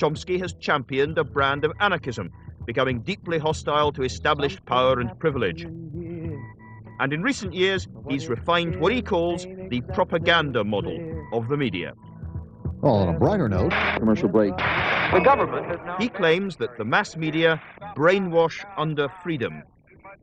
Chomsky has championed a brand of anarchism, becoming deeply hostile to established power and privilege. And in recent years, he's refined what he calls the propaganda model of the media. Well, on a brighter note, commercial break. The government has now... He claims that the mass media brainwash under freedom.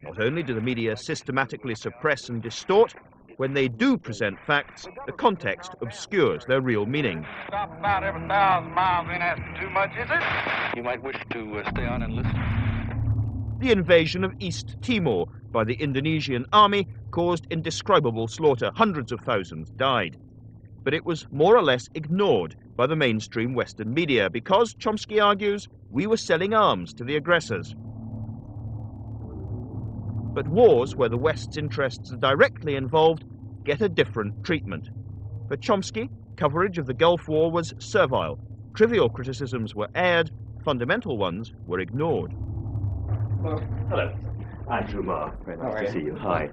Not only do the media systematically suppress and distort, when they do present facts, the context obscures their real meaning. Stop about every 1,000 miles ain't asking too much, is it? You might wish to stay on and listen. The invasion of East Timor by the Indonesian army caused indescribable slaughter. Hundreds of thousands died. But it was more or less ignored by the mainstream Western media because, Chomsky argues, we were selling arms to the aggressors. But wars where the West's interests are directly involved get a different treatment. For Chomsky, coverage of the Gulf War was servile. Trivial criticisms were aired, fundamental ones were ignored. Well, hello. Andrew Marr. Very nice to see you. Hi.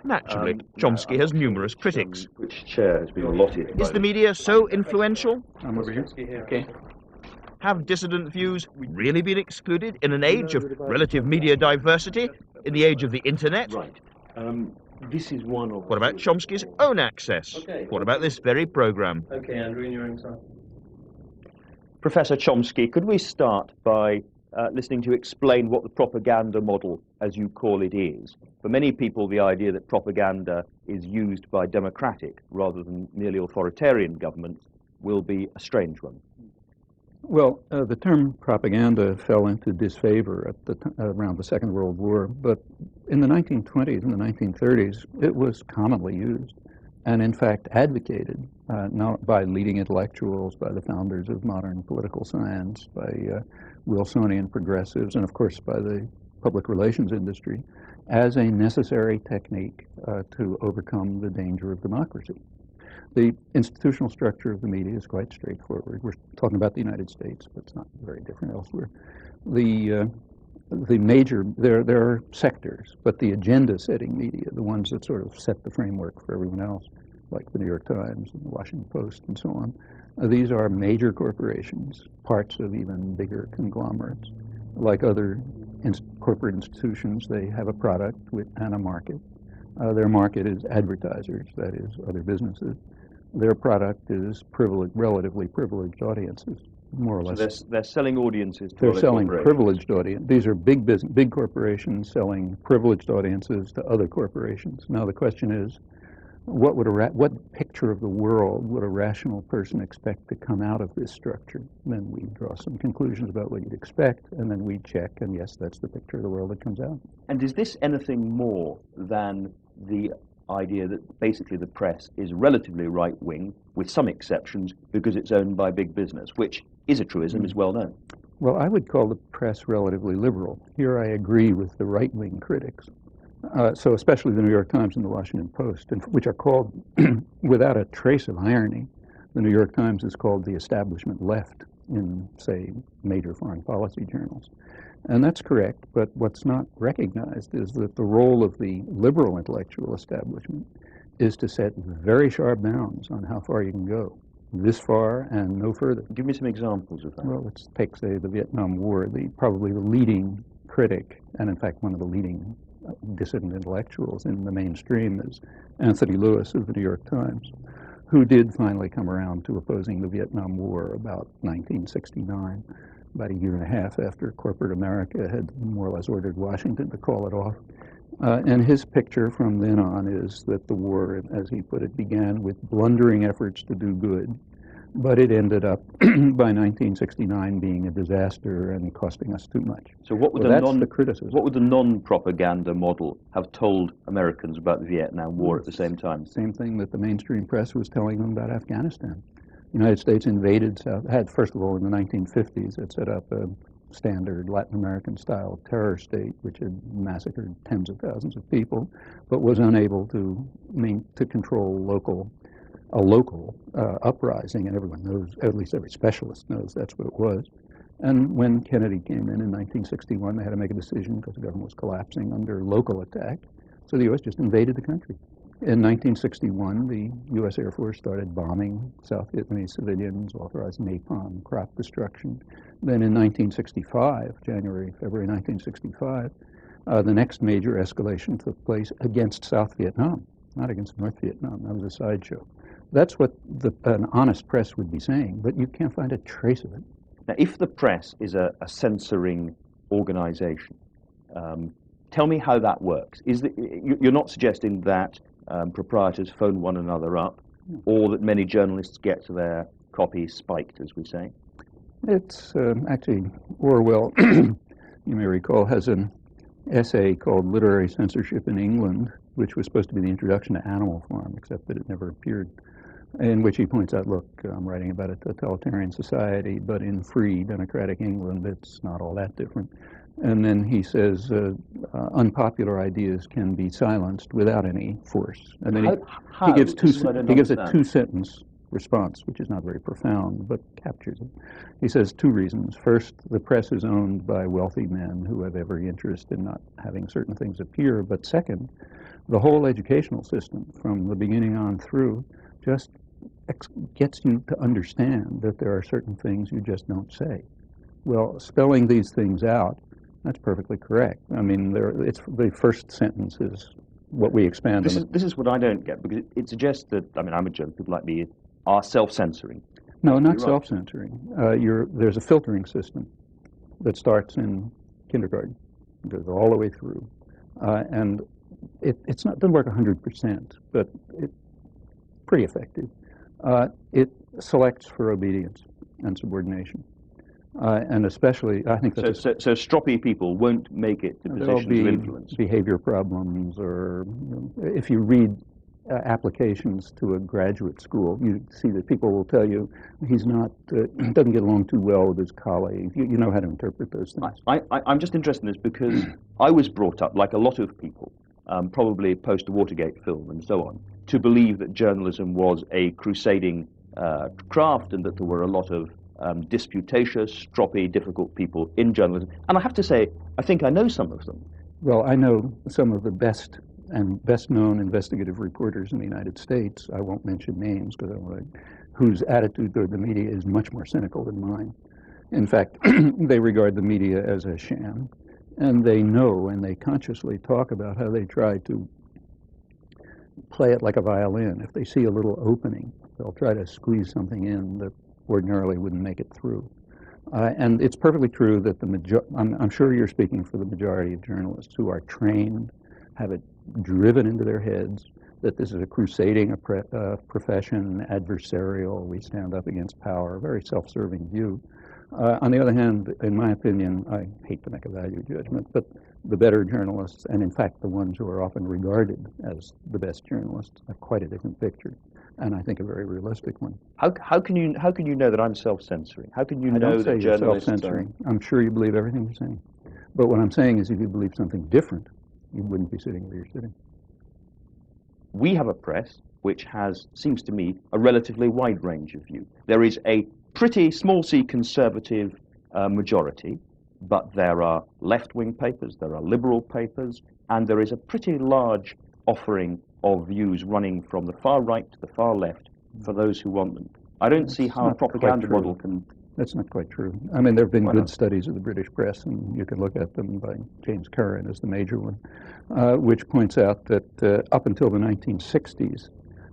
Naturally, Chomsky has numerous critics. Which chair has been allotted? Is the media so influential? I'm over here. Okay. Have dissident views really been excluded in an age of relative media diversity, in the age of the internet? Right. This is one of... What about Chomsky's own access? Okay. What about this very program? Okay, Andrew, in your own time. Professor Chomsky, could we start by listening to explain what the propaganda model, as you call it, is? For many people, the idea that propaganda is used by democratic rather than merely authoritarian governments will be a strange one. Well, the term propaganda fell into disfavor at around the Second World War, but in the 1920s and the 1930s, it was commonly used and, in fact, advocated not by leading intellectuals, by the founders of modern political science, by Wilsonian progressives, and, of course, by the public relations industry, as a necessary technique to overcome the danger of democracy. The institutional structure of the media is quite straightforward. We're talking about the United States, but it's not very different elsewhere. The major, there are sectors, but the agenda-setting media, the ones that sort of set the framework for everyone else, like the New York Times and the Washington Post and so on, these are major corporations, parts of even bigger conglomerates. Like other corporate institutions, they have a product and a market. Their market is advertisers, that is, other businesses. Their product is relatively privileged audiences, more or less. So they're selling audiences to They're other selling corporations. privileged audience. These are big corporations selling privileged audiences to other corporations. Now the question is, what picture of the world would a rational person expect to come out of this structure? Then we draw some conclusions about what you'd expect, and then we check, and yes, that's the picture of the world that comes out. And is this anything more than the idea that basically the press is relatively right-wing, with some exceptions, because it's owned by big business, which is a truism, is well known? Well, I would call the press relatively liberal. Here I agree with the right-wing critics. So especially the New York Times and the Washington Post, which are called, without a trace of irony, the New York Times is called the establishment left in, say, major foreign policy journals. And that's correct, but what's not recognized is that the role of the liberal intellectual establishment is to set very sharp bounds on how far you can go, this far and no further. Give me some examples of that. Well, let's take, say, the Vietnam War. Probably the leading critic, and in fact one of the leading dissident intellectuals in the mainstream, is Anthony Lewis of the New York Times, who did finally come around to opposing the Vietnam War about 1969. About a year and a half after corporate America had more or less ordered Washington to call it off. And his picture from then on is that the war, as he put it, began with blundering efforts to do good, but it ended up by 1969 being a disaster and costing us too much. So what would the criticism? What would the non-propaganda model have told Americans about the Vietnam War at the same time? Same thing that the mainstream press was telling them about Afghanistan. The United States invaded, first of all, in the 1950s, it set up a standard Latin American-style terror state, which had massacred tens of thousands of people, but was unable to control a local uprising, and everyone knows, at least every specialist knows that's what it was. And when Kennedy came in 1961, they had to make a decision because the government was collapsing under local attack, so the U.S. just invaded the country. In 1961, the U.S. Air Force started bombing South Vietnamese civilians, authorized napalm, crop destruction. Then in 1965, February 1965, the next major escalation took place against South Vietnam, not against North Vietnam. That was a sideshow. That's what an honest press would be saying, but you can't find a trace of it. Now, if the press is a censoring organization, tell me how that works. You're not suggesting that proprietors phone one another up, or that many journalists get their copy spiked, as we say? It's actually, Orwell, you may recall, has an essay called Literary Censorship in England, which was supposed to be the introduction to Animal Farm, except that it never appeared, in which he points out, look, I'm writing about a totalitarian society, but in free democratic England, it's not all that different. And then he says unpopular ideas can be silenced without any force. And then he gives a two-sentence response, which is not very profound, but captures it. He says two reasons. First, the press is owned by wealthy men who have every interest in not having certain things appear. But second, the whole educational system, from the beginning on through, just gets you to understand that there are certain things you just don't say. Well, spelling these things out, that's perfectly correct. I mean, it's the first sentence is what we expand on. This is what I don't get, because it suggests that, I mean, I'm a journalist, people like me are self-censoring. No, not self-censoring. There's a filtering system that starts in kindergarten, goes all the way through, and it doesn't work 100%, but it's pretty effective. It selects for obedience and subordination. And especially, I think that's so stroppy people won't make it to positions of influence. Behavior problems, or if you read applications to a graduate school, you see that people will tell you he's not doesn't get along too well with his colleagues. You know how to interpret those things. I'm just interested in this because I was brought up, like a lot of people, probably post the Watergate film and so on, to believe that journalism was a crusading craft and that there were a lot of disputatious, stroppy, difficult people in journalism. And I have to say, I think I know some of them. Well, I know some of the best known investigative reporters in the United States. I won't mention names because I don't want to, whose attitude toward the media is much more cynical than mine. In fact, they regard the media as a sham, and they know and they consciously talk about how they try to play it like a violin. If they see a little opening, they'll try to squeeze something in that ordinarily wouldn't make it through. And it's perfectly true that I'm sure you're speaking for the majority of journalists who are trained, have it driven into their heads that this is a crusading profession, adversarial, we stand up against power, a very self-serving view. On the other hand, in my opinion, I hate to make a value judgment, but the better journalists, and in fact the ones who are often regarded as the best journalists, have quite a different picture, and I think a very realistic one. How can you know that I'm self-censoring? How can you know that you're journalists self-censoring? I'm sure you believe everything you're saying, but what I'm saying is if you believe something different, you wouldn't be sitting where you're sitting. We have a press which has, seems to me, a relatively wide range of view. There is a pretty small c conservative majority, but there are left-wing papers, there are liberal papers, and there is a pretty large offering of views running from the far right to the far left for those who want them. I don't see how a propaganda model can... That's not quite true. I mean, there have been good studies of the British press, and you can look at them by James Curran as the major one, which points out that up until the 1960s,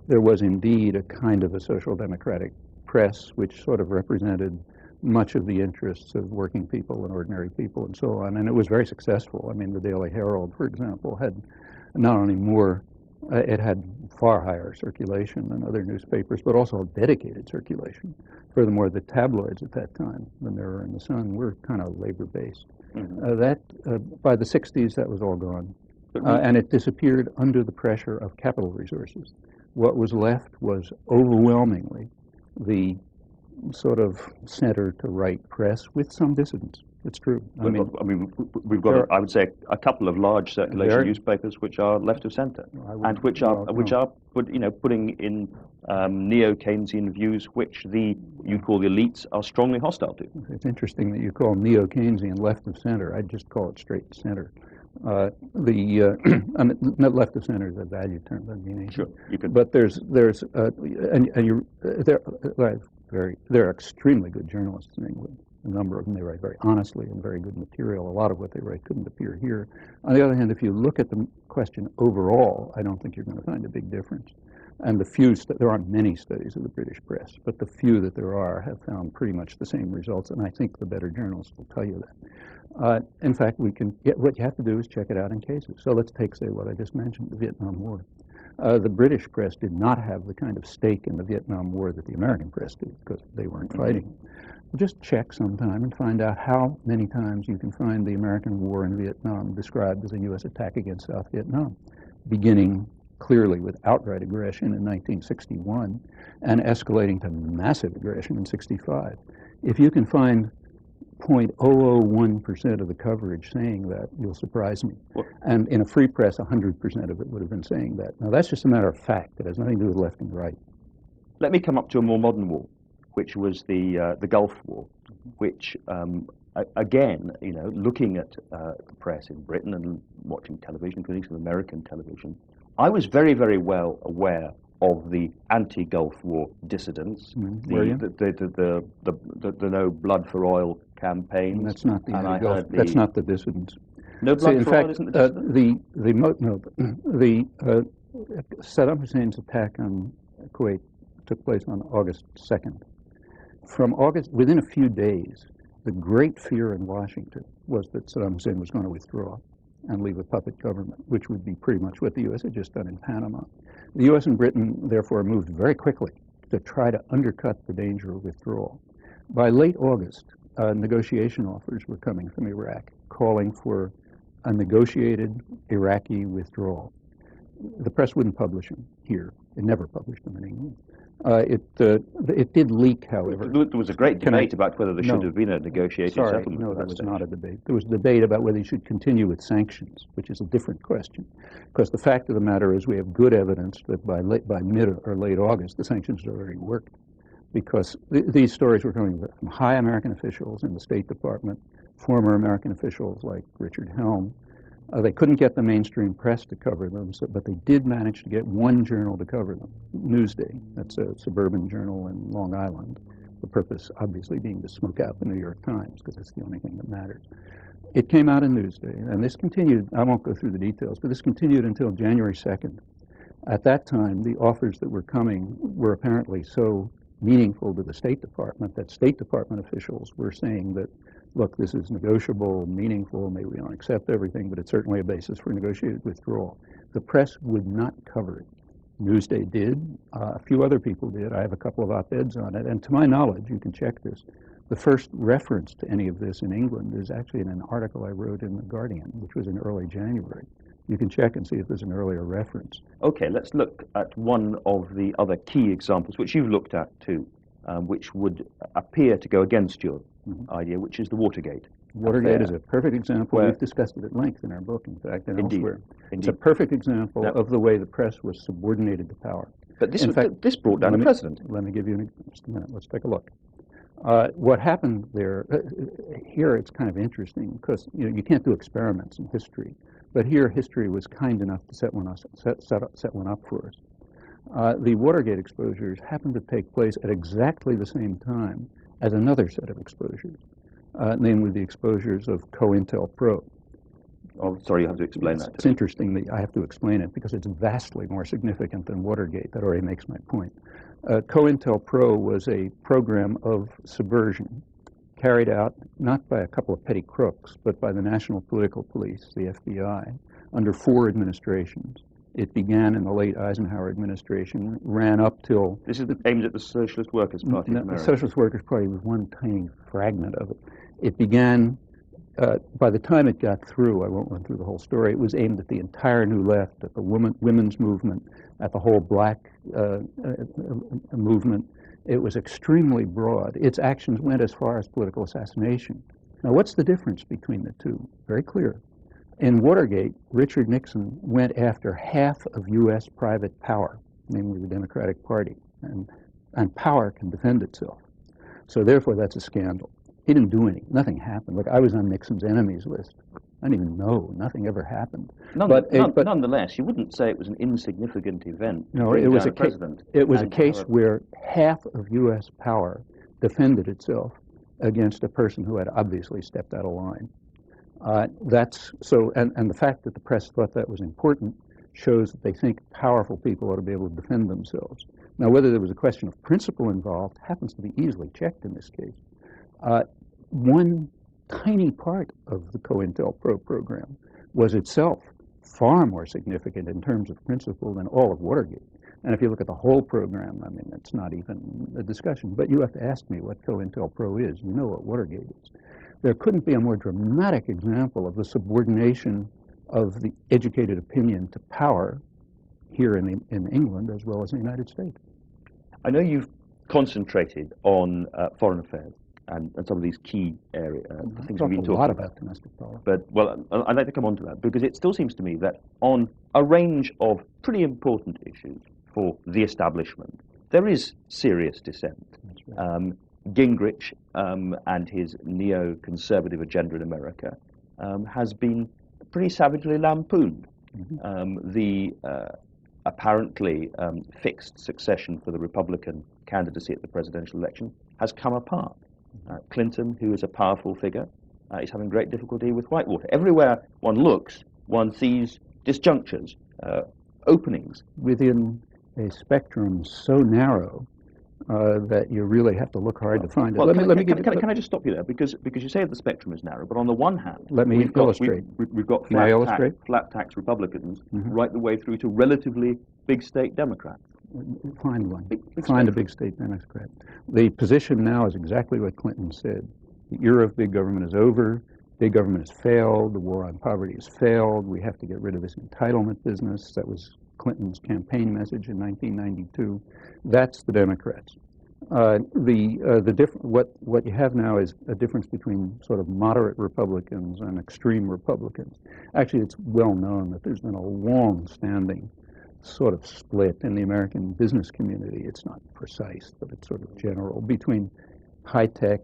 there was indeed a kind of a social democratic press which sort of represented much of the interests of working people and ordinary people and so on, and it was very successful. I mean, the Daily Herald, for example, had not only more, it had far higher circulation than other newspapers, but also a dedicated circulation. Furthermore, the tabloids at that time, the Mirror and the Sun, were kind of labor-based. Mm-hmm. By the 60s, that was all gone, and it disappeared under the pressure of capital resources. What was left was overwhelmingly the sort of center to right press with some dissidents. It's true. I mean, we've got, I would say, a couple of large circulation newspapers which are left of centre, and which are putting in neo-Keynesian views which you'd call the elites are strongly hostile to. It's interesting that you call neo-Keynesian left of centre. I'd just call it straight center. I mean, left of center is a value term. Doesn't mean anything. Sure, you can. But they're extremely good journalists in England. A number of them, they write very honestly and very good material. A lot of what they write couldn't appear here. On the other hand, if you look at the question overall, I don't think you're going to find a big difference. And there aren't many studies of the British press, but the few that there are have found pretty much the same results, and I think the better journalists will tell you that. In fact, what you have to do is check it out in cases. So let's take, say, what I just mentioned, the Vietnam War. The British press did not have the kind of stake in the Vietnam War that the American press did, because they weren't fighting. Just check sometime and find out how many times you can find the American war in Vietnam described as a U.S. attack against South Vietnam, beginning clearly with outright aggression in 1961 and escalating to massive aggression in 65. If you can find 0.001% of the coverage saying that, you'll surprise me. And in a free press, 100% of it would have been saying that. Now, that's just a matter of fact. It has nothing to do with left and right. Let me come up to a more modern war, which was the Gulf War, which, again, you know, looking at the press in Britain and watching television, including some American television, I was very, very well aware of the anti-Gulf War dissidents, the no blood for oil campaigns. And that's not the that's not the dissidents. No blood for oil, isn't the Saddam Hussein's attack on Kuwait took place on August 2nd. Within a few days, the great fear in Washington was that Saddam Hussein was going to withdraw and leave a puppet government, which would be pretty much what the U.S. had just done in Panama. The U.S. and Britain, therefore, moved very quickly to try to undercut the danger of withdrawal. By late August, negotiation offers were coming from Iraq, calling for a negotiated Iraqi withdrawal. The press wouldn't publish them here. It never published them in England. It did leak, however. There was a great debate about whether there should have been a negotiated settlement. No, that was not a debate. There was a debate about whether you should continue with sanctions, which is a different question. Because the fact of the matter is we have good evidence that by mid or late August, the sanctions had already worked. Because these stories were coming from high American officials in the State Department, former American officials like Richard Helm. They couldn't get the mainstream press to cover them, but they did manage to get one journal to cover them, Newsday. That's a suburban journal in Long Island. The purpose, obviously, being to smoke out the New York Times, because that's the only thing that matters. It came out in Newsday, and this continued. I won't go through the details, but this continued until January 2nd. At that time, the offers that were coming were apparently so meaningful to the State Department that State Department officials were saying that, look, this is negotiable, meaningful, maybe we don't accept everything, but it's certainly a basis for negotiated withdrawal. The press would not cover it. Newsday did. A few other people did. I have a couple of op-eds on it. And to my knowledge, you can check this, the first reference to any of this in England is actually in an article I wrote in The Guardian, which was in early January. You can check and see if there's an earlier reference. Okay, let's look at one of the other key examples, which you've looked at too, which would appear to go against your idea, which is the Watergate. Watergate is a perfect example. We've discussed it at length in our book, in fact, and elsewhere. It's a perfect example of the way the press was subordinated to power. But this, this brought down a president. Let me give you just a minute. Let's take a look. What happened there, here it's kind of interesting because you can't do experiments in history, but here history was kind enough to set one up for us. The Watergate exposures happened to take place at exactly the same time as another set of exposures, namely the exposures of COINTELPRO. Oh, sorry, you have to explain that. It's interesting that I have to explain it because it's vastly more significant than Watergate. That already makes my point. COINTELPRO was a program of subversion carried out not by a couple of petty crooks, but by the National Political Police, the FBI, under 4 administrations. It began in the late Eisenhower administration, ran up till... This is aimed at the Socialist Workers' Party of America. The Socialist Workers' Party was one tiny fragment of it. It began, by the time it got through, I won't run through the whole story, it was aimed at the entire New Left, at the women's movement, at the whole black movement. It was extremely broad. Its actions went as far as political assassination. Now, what's the difference between the two? Very clear. In Watergate, Richard Nixon went after half of U.S. private power, namely the Democratic Party, and power can defend itself. So therefore, that's a scandal. He didn't do anything. Nothing happened. Look, I was on Nixon's enemies list. I didn't even know. Nothing ever happened. Nonetheless, you wouldn't say it was an insignificant event. No, it was a president. It was a case where half of U.S. power defended itself against a person who had obviously stepped out of line. That's so, and the fact that the press thought that was important shows that they think powerful people ought to be able to defend themselves. Now, whether there was a question of principle involved happens to be easily checked in this case. One tiny part of the COINTELPRO program was itself far more significant in terms of principle than all of Watergate. And if you look at the whole program, I mean, it's not even a discussion. But you have to ask me what COINTELPRO is. You know what Watergate is. There couldn't be a more dramatic example of the subordination of the educated opinion to power here in England as well as in the United States. I know you've concentrated on foreign affairs and some of these key areas. Things we've been talking a lot about domestic policy. But, well, I'd like to come on to that because it still seems to me that on a range of pretty important issues for the establishment, there is serious dissent. Right. Gingrich and his neo-conservative agenda in America has been pretty savagely lampooned. Mm-hmm. The apparently fixed succession for the Republican candidacy at the presidential election has come apart. Clinton, who is a powerful figure, is having great difficulty with Whitewater. Everywhere one looks, one sees disjunctures, openings. Within a spectrum so narrow that you really have to look hard to find it. Can I just stop you there? Because you say the spectrum is narrow, but on the one hand, we've illustrate. We've got flat tax Republicans right the way through to relatively big state Democrats. Find one. Find a big state Democrat. The position now is exactly what Clinton said. The era of big government is over. Big government has failed. The war on poverty has failed. We have to get rid of this entitlement business. That was Clinton's campaign message in 1992. That's the Democrats. What you have now is a difference between sort of moderate Republicans and extreme Republicans. Actually, it's well known that there's been a long-standing sort of split in the American business community. It's not precise, but it's sort of general, between high-tech,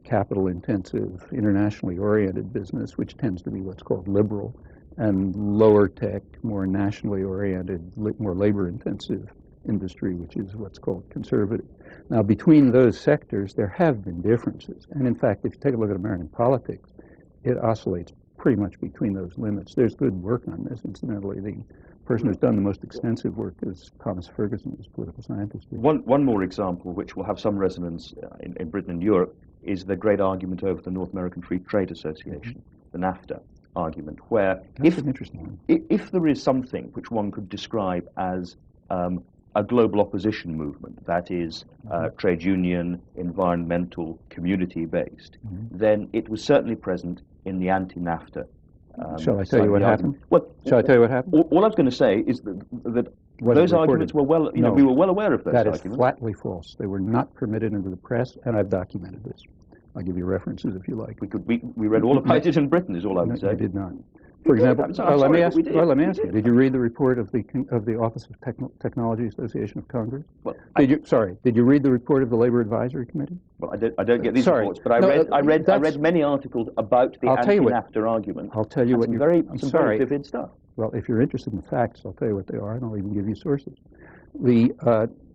capital-intensive, internationally oriented business, which tends to be what's called liberal, and lower-tech, more nationally oriented, more labor-intensive industry, which is what's called conservative. Now, between those sectors, there have been differences. And in fact, if you take a look at American politics, it oscillates pretty much between those limits. There's good work on this. Incidentally, the person who's done the most extensive work is Thomas Ferguson, who's a political scientist. One more example, which will have some resonance in Britain and Europe, is the great argument over the North American Free Trade Association, the NAFTA argument, where if there is something which one could describe as a global opposition movement, that is trade union, environmental, community-based, then it was certainly present in the anti-NAFTA. Shall I tell you what happened? Shall I tell you what happened? All I was going to say is that those arguments were well, we were well aware of those arguments. That is flatly false. They were not permitted into the press, and I've documented this. I'll give you references if you like. We read all about it in Britain, is all I would say. I did not. For example, let me ask you, did you read the report of the Office of Technology Association of Congress? Did you read the report of the Labor Advisory Committee? Well, I don't get these reports, but I read many articles about the anti-NAFTA argument. I'll tell you what. Some very vivid stuff. Well, if you're interested in the facts, I'll tell you what they are, and I'll even give you sources. The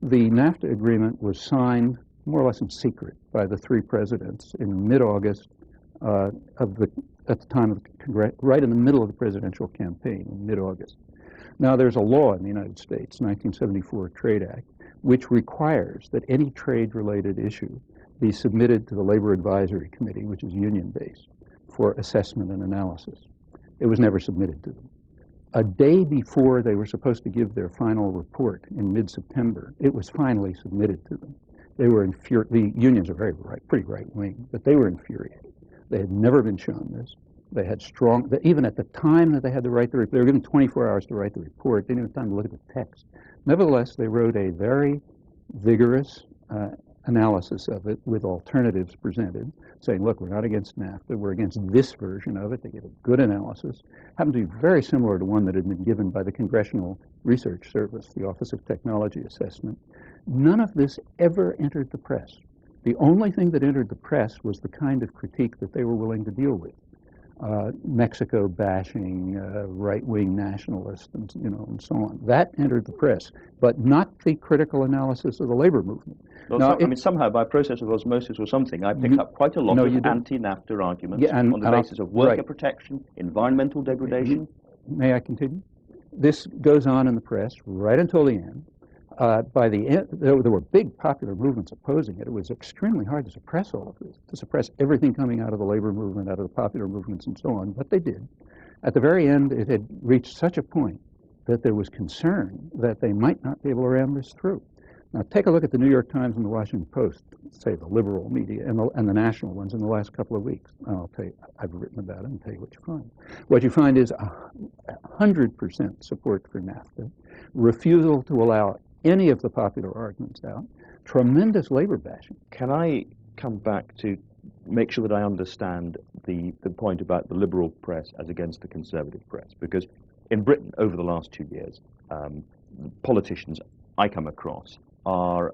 NAFTA agreement was signed more or less in secret by the three presidents in mid-August at the time of the Congress, right in the middle of the presidential campaign in mid-August. Now, there's a law in the United States, 1974 Trade Act, which requires that any trade-related issue be submitted to the Labor Advisory Committee, which is union-based, for assessment and analysis. It was never submitted to them. A day before they were supposed to give their final report in mid-September, it was finally submitted to them. They were infuriated. The unions are pretty right-wing, but they were infuriated. They had never been shown this. They had even at the time that they had to write the report, they were given 24 hours to write the report. They didn't have time to look at the text. Nevertheless, they wrote a very vigorous analysis of it with alternatives presented, saying, look, we're not against NAFTA, we're against this version of it. They gave a good analysis. Happened to be very similar to one that had been given by the Congressional Research Service, the Office of Technology Assessment. None of this ever entered the press. The only thing that entered the press was the kind of critique that they were willing to deal with. Mexico bashing, right-wing nationalists, and and so on. That entered the press, but not the critical analysis of the labor movement. Well, Now, I mean, somehow by process of osmosis or something, I picked up quite a lot of anti-NAFTA arguments on the basis of worker protection, environmental degradation. May I continue? This goes on in the press right until the end. By the end, there were big popular movements opposing it. It was extremely hard to suppress all of this, to suppress everything coming out of the labor movement, out of the popular movements, and so on, but they did. At the very end, it had reached such a point that there was concern that they might not be able to ram this through. Now, take a look at the New York Times and the Washington Post, say the liberal media and the national ones in the last couple of weeks. And I'll tell you, I've written about it and tell you what you find. What you find is 100% support for NAFTA, refusal to allow any of the popular arguments out, tremendous labor bashing. Can I come back to make sure that I understand the point about the liberal press as against the conservative press? Because in Britain, over the last 2 years, politicians I come across are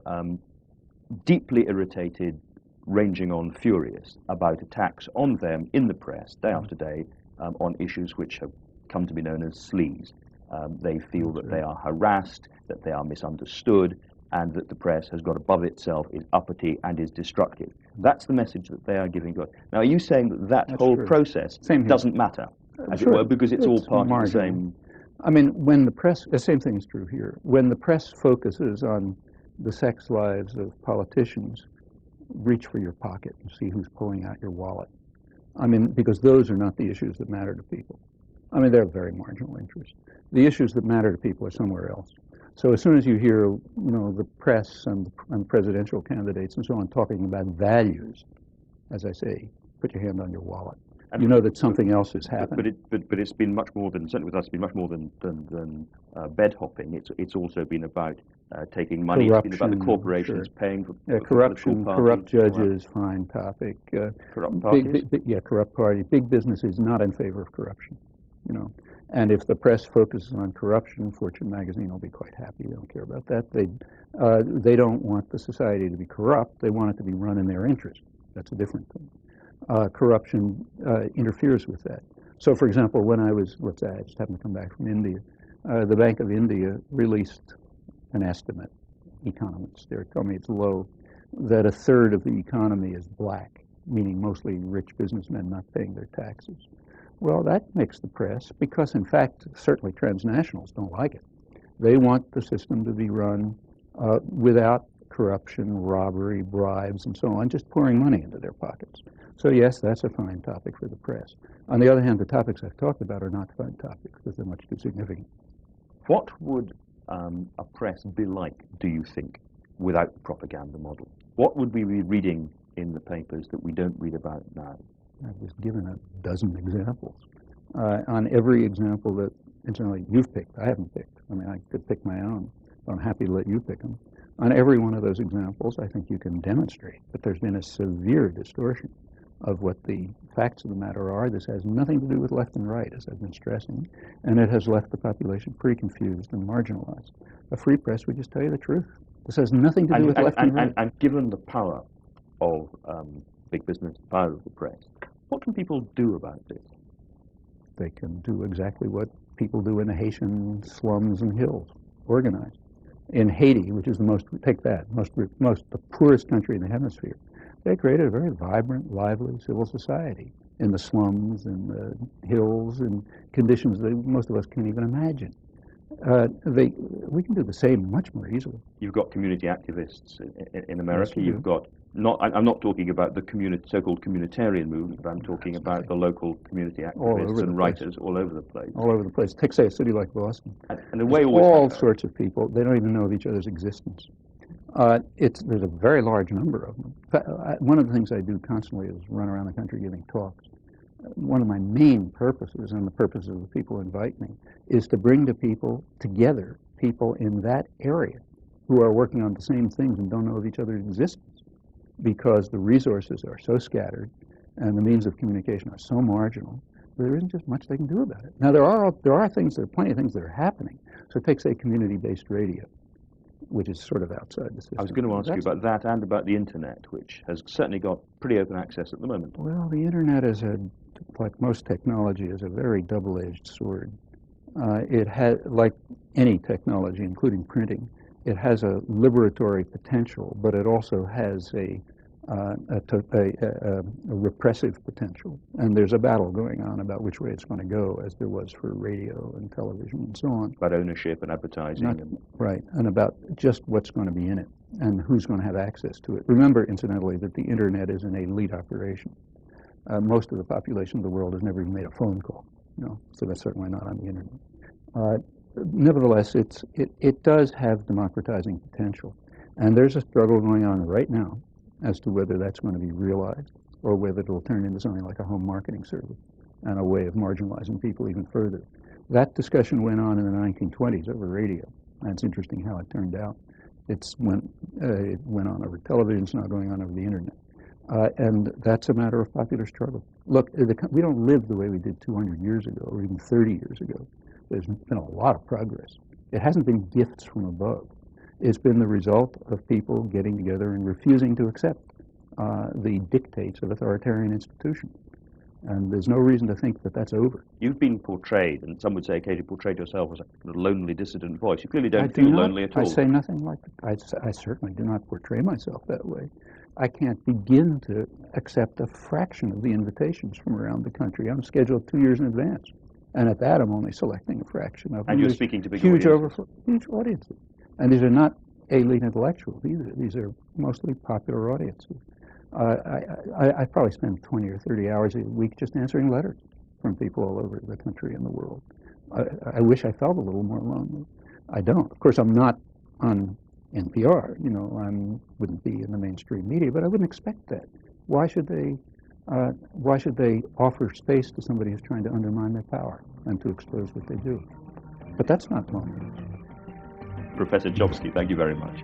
deeply irritated, ranging on furious, about attacks on them in the press, day after day, on issues which have come to be known as sleaze. They feel that they are harassed, that they are misunderstood, and that the press has got above itself, is uppity, and is destructive. That's the message that they are giving God. Now, are you saying that that whole process doesn't matter, as it were, because it's all part of the same? I mean, when the press, the same thing is true here. When the press focuses on the sex lives of politicians, reach for your pocket and see who's pulling out your wallet. I mean, because those are not the issues that matter to people. I mean, they're very marginal interests. The issues that matter to people are somewhere else. So as soon as you hear, the press and presidential candidates and so on talking about values, as I say, put your hand on your wallet. And you know that something else is happening. But it's been much more than, certainly with us, it's been much more than bed hopping. It's also been about taking money. Corruption, it's been about the corporations paying for corruption, corrupt judges, fine topic. Corrupt parties. Corrupt parties. Big business is not in favor of corruption, And if the press focuses on corruption, Fortune magazine will be quite happy. They don't care about that. They don't want the society to be corrupt. They want it to be run in their interest. That's a different thing. Corruption interferes with that. So, for example, when I just happened to come back from India, the Bank of India released an estimate. Economists there tell me it's low, that a third of the economy is black, meaning mostly rich businessmen not paying their taxes. Well, that makes the press, because in fact, certainly transnationals don't like it. They want the system to be run without corruption, robbery, bribes, and so on, just pouring money into their pockets. So yes, that's a fine topic for the press. On the other hand, the topics I've talked about are not fine topics because they're much too significant. What would a press be like, do you think, without the propaganda model? What would we be reading in the papers that we don't read about now? I've just given a dozen examples. On every example that, incidentally, you've picked, I haven't picked. I mean, I could pick my own. I'm happy to let you pick them. On every one of those examples, I think you can demonstrate that there's been a severe distortion of what the facts of the matter are. This has nothing to do with left and right, as I've been stressing, and it has left the population pretty confused and marginalized. A free press would just tell you the truth. This has nothing to do with left and right. And given the power of big business, the power of the press, what can people do about this? They can do exactly what people do in the Haitian slums and hills, organize. In Haiti, which is the the poorest country in the hemisphere, they created a very vibrant, lively civil society in the slums, in the hills, in conditions that most of us can't even imagine. We can do the same much more easily. You've got community activists in America. Yes, you've got I'm not talking about the so-called communitarian movement, but I'm talking about the local community activists and writers all over the place. All over the place. Take, say, a city like Boston. And the way all sorts of people. They don't even know of each other's existence. There's a very large number of them. One of the things I do constantly is run around the country giving talks. One of my main purposes, and the purposes of the people who invite me, is to bring together people in that area who are working on the same things and don't know of each other's existence, because the resources are so scattered and the means of communication are so marginal, there isn't just much they can do about it. Now, there are plenty of things that are happening. So take, say, community-based radio. which is sort of outside the system. I was going to ask you about that and about the internet, which has certainly got pretty open access at the moment. Well, the internet is like most technology, is a very double-edged sword. It has, like any technology, including printing, it has a liberatory potential, but it also has a repressive potential. And there's a battle going on about which way it's going to go, as there was for radio and television and so on. About ownership and advertising. Right, and about just what's going to be in it and who's going to have access to it. Remember, incidentally, that the internet is an elite operation. Most of the population of the world has never even made a phone call, so that's certainly not on the internet. Nevertheless, it does have democratizing potential. And there's a struggle going on right now as to whether that's going to be realized or whether it will turn into something like a home marketing service and a way of marginalizing people even further. That discussion went on in the 1920s over radio, and it's interesting how it turned out. It went on over television, it's now going on over the internet. And that's a matter of popular struggle. Look, we don't live the way we did 200 years ago or even 30 years ago. There's been a lot of progress. It hasn't been gifts from above. It's been the result of people getting together and refusing to accept the dictates of authoritarian institutions. And there's no reason to think that that's over. You've been portrayed, and some would say occasionally portrayed yourself as a lonely dissident voice. You clearly don't feel lonely at all. I say nothing like that. I certainly do not portray myself that way. I can't begin to accept a fraction of the invitations from around the country. I'm scheduled 2 years in advance. And at that, I'm only selecting a fraction of them. And you're speaking to big huge audiences. Huge audiences. And these are not elite intellectuals either. These are mostly popular audiences. I probably spend 20 or 30 hours a week just answering letters from people all over the country and the world. I wish I felt a little more lonely. I don't. Of course, I'm not on NPR. I wouldn't be in the mainstream media, but I wouldn't expect that. Why should they offer space to somebody who's trying to undermine their power and to expose what they do? But that's not loneliness. Professor Chomsky, thank you very much.